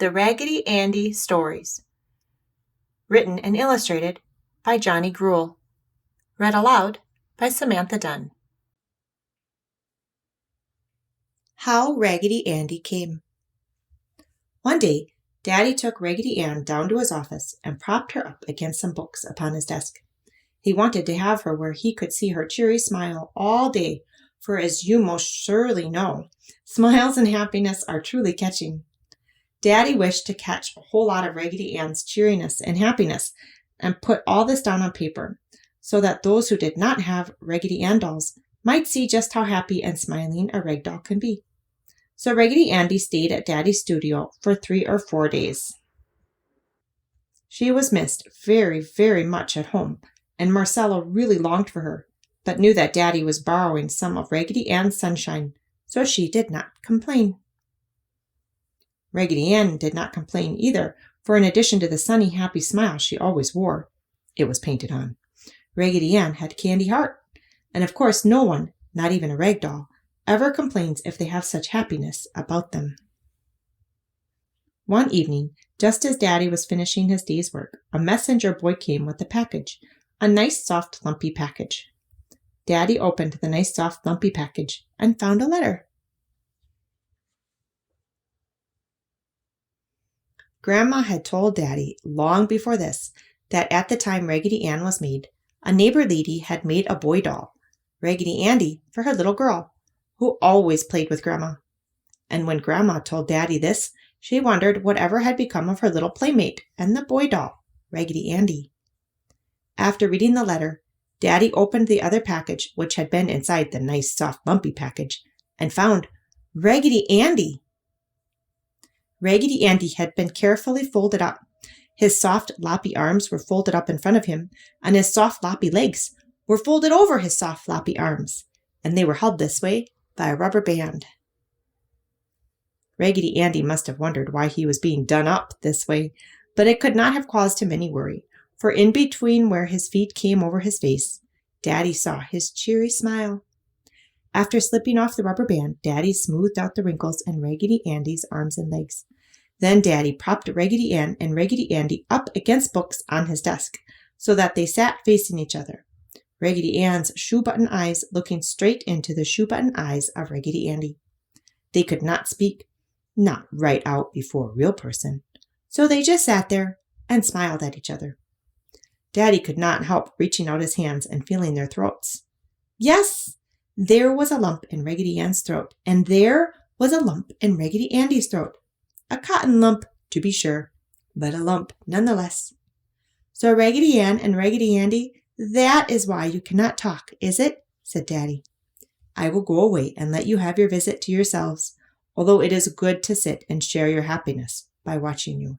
The Raggedy Andy Stories. Written and illustrated by Johnny Gruelle. Read aloud by Samantha Dunn. How Raggedy Andy Came. One day, Daddy took Raggedy Ann down to his office and propped her up against some books upon his desk. He wanted to have her where he could see her cheery smile all day, for as you most surely know, smiles and happiness are truly catching. Daddy wished to catch a whole lot of Raggedy Ann's cheeriness and happiness and put all this down on paper so that those who did not have Raggedy Ann dolls might see just how happy and smiling a rag doll can be. So Raggedy Andy stayed at Daddy's studio for 3 or 4 days. She was missed very, very much at home, and Marcella really longed for her, but knew that Daddy was borrowing some of Raggedy Ann's sunshine, so she did not complain. Raggedy Ann did not complain either, for in addition to the sunny, happy smile she always wore, it was painted on, Raggedy Ann had a candy heart, and of course no one, not even a rag doll, ever complains if they have such happiness about them. One evening, just as Daddy was finishing his day's work, a messenger boy came with a package, a nice, soft, lumpy package. Daddy opened the nice, soft, lumpy package and found a letter. Grandma had told Daddy long before this that at the time Raggedy Ann was made, a neighbor lady had made a boy doll, Raggedy Andy, for her little girl, who always played with Grandma. And when Grandma told Daddy this, she wondered whatever had become of her little playmate and the boy doll, Raggedy Andy. After reading the letter, Daddy opened the other package, which had been inside the nice, soft, lumpy package, and found Raggedy Andy. Raggedy Andy had been carefully folded up. His soft, loppy arms were folded up in front of him, and his soft, loppy legs were folded over his soft, loppy arms, and they were held this way by a rubber band. Raggedy Andy must have wondered why he was being done up this way, but it could not have caused him any worry, for in between where his feet came over his face, Daddy saw his cheery smile. After slipping off the rubber band, Daddy smoothed out the wrinkles in Raggedy Andy's arms and legs. Then Daddy propped Raggedy Ann and Raggedy Andy up against books on his desk so that they sat facing each other, Raggedy Ann's shoe-button eyes looking straight into the shoe-button eyes of Raggedy Andy. They could not speak, not right out before a real person, so they just sat there and smiled at each other. Daddy could not help reaching out his hands and feeling their throats. Yes, there was a lump in Raggedy Ann's throat, and there was a lump in Raggedy Andy's throat. A cotton lump, to be sure, but a lump nonetheless. So Raggedy Ann and Raggedy Andy, that is why you cannot talk, is it? Said Daddy. I will go away and let you have your visit to yourselves, although it is good to sit and share your happiness by watching you.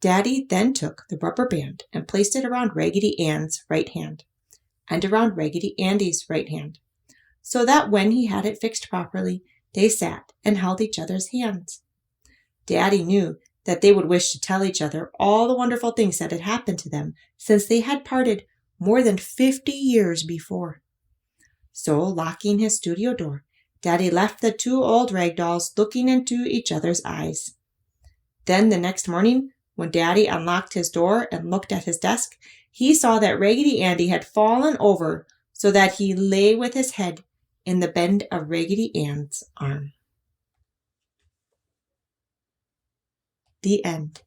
Daddy then took the rubber band and placed it around Raggedy Ann's right hand and around Raggedy Andy's right hand, so that when he had it fixed properly, they sat and held each other's hands. Daddy knew that they would wish to tell each other all the wonderful things that had happened to them since they had parted more than 50 years before. So, locking his studio door, Daddy left the 2 old rag dolls looking into each other's eyes. Then the next morning, when Daddy unlocked his door and looked at his desk, he saw that Raggedy Andy had fallen over so that he lay with his head in the bend of Raggedy Ann's arm. The end.